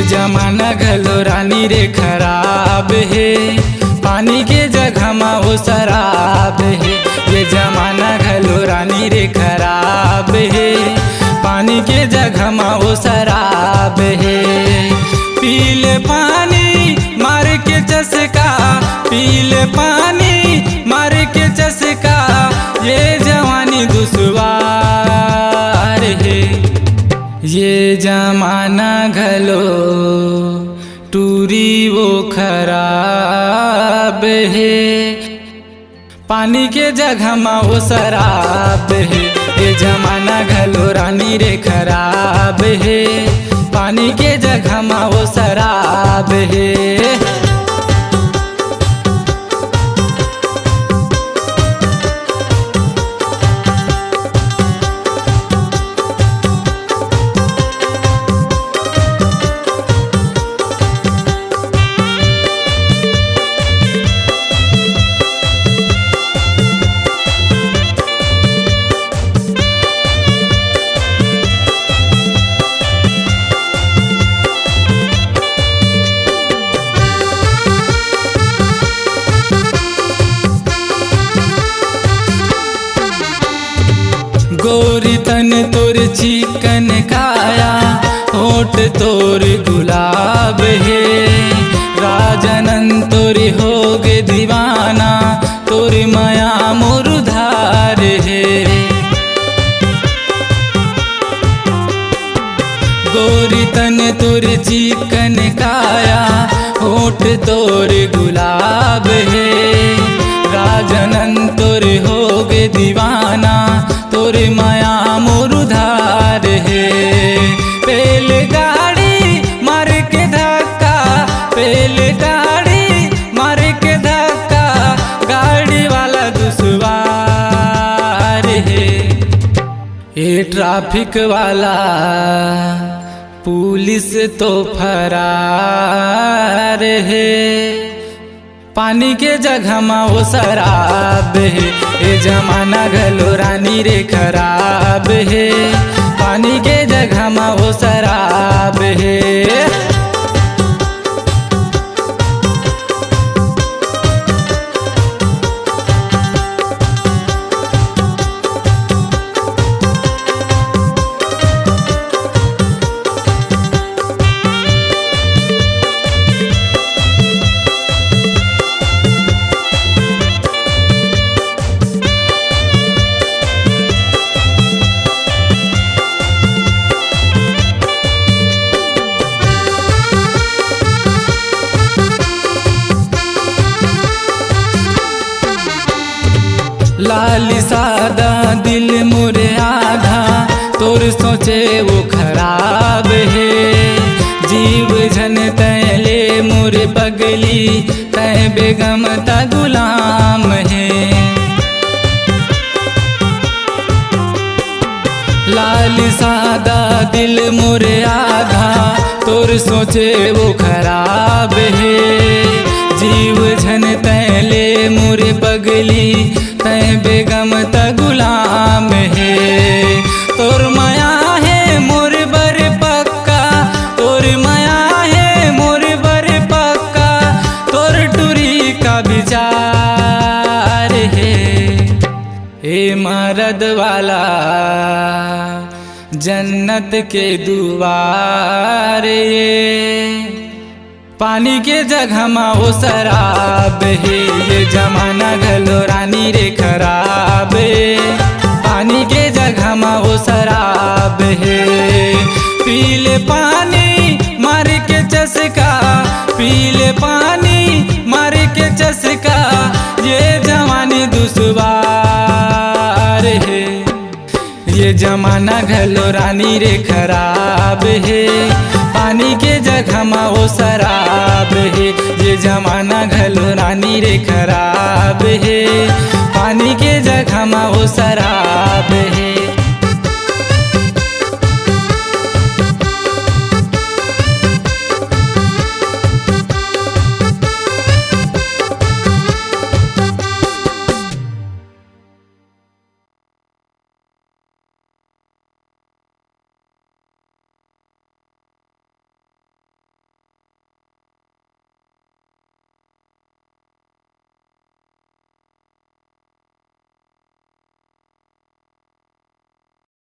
जमाना घलो रानी रे खराब है, पानी के जगह में वो शराब है। ये जमाना घलो रानी रे खराब है, पानी के जगह में वो शराब है। पीले पानी मार के चस्का, पीले पानी मार के चस्का, ये जवानी दुश्वार है। ये जमाना घलो टूरी वो खराब है, पानी के जगह में वो शराब है। ये जमाना घलो रानी रे खराब है, पानी के जगह में वो शराब है। गोरी तन तोर चिकन काया, होठ तोर गुलाब है। राजनन तोर हो गे दीवाना, तोर माया मोर उधार है। गोरी तन तोर चिकन काया, होठ तोर गुलाब है। राजनन तोर हो गे दीवाना, तोर माया मोर उधार है। पेल गाड़ी मार के धक्का, पेल गाड़ी मार के धक्का, गाड़ी वाला दुश्वार है। ये ट्रैफिक वाला पुलिस तो फरार है, पानी के जगह में वो शराब है। ये जमाना घलो रानी रे खराब है, पानी के जगह में वो शराब है। लाली सादा दिल मोरे आधा, तोर सोचे वो खराब है। जीव झन तैले मोरे पगली, तै बेगम ता गुलाम है। लाली सादा दिल मोरे आधा, तोर सोचे वो खराब है। जीव झन तैले मोरे पगली, तै बेगम ता गुलाम है। तोर माया है मोर बर पक्का, तोर माया है मोर बर पक्का, तोर टूरी का विचार है। ए मरद वाला जन्नत के दुआर, ये पानी के जगह में वो शराब है। ये जमाना घलो रानी रे खराब है, पानी के जगह में वो शराब है। पीले पानी मार के चस्का, पीले पानी मार के चस्का, ये जवानी दुश्वार है। ये जमाना घलो रानी रे खराब है, पानी के जगह में वो शराब है। ये जमाना घलो रानी रे खराब है, पानी के जगह में वो शराब है।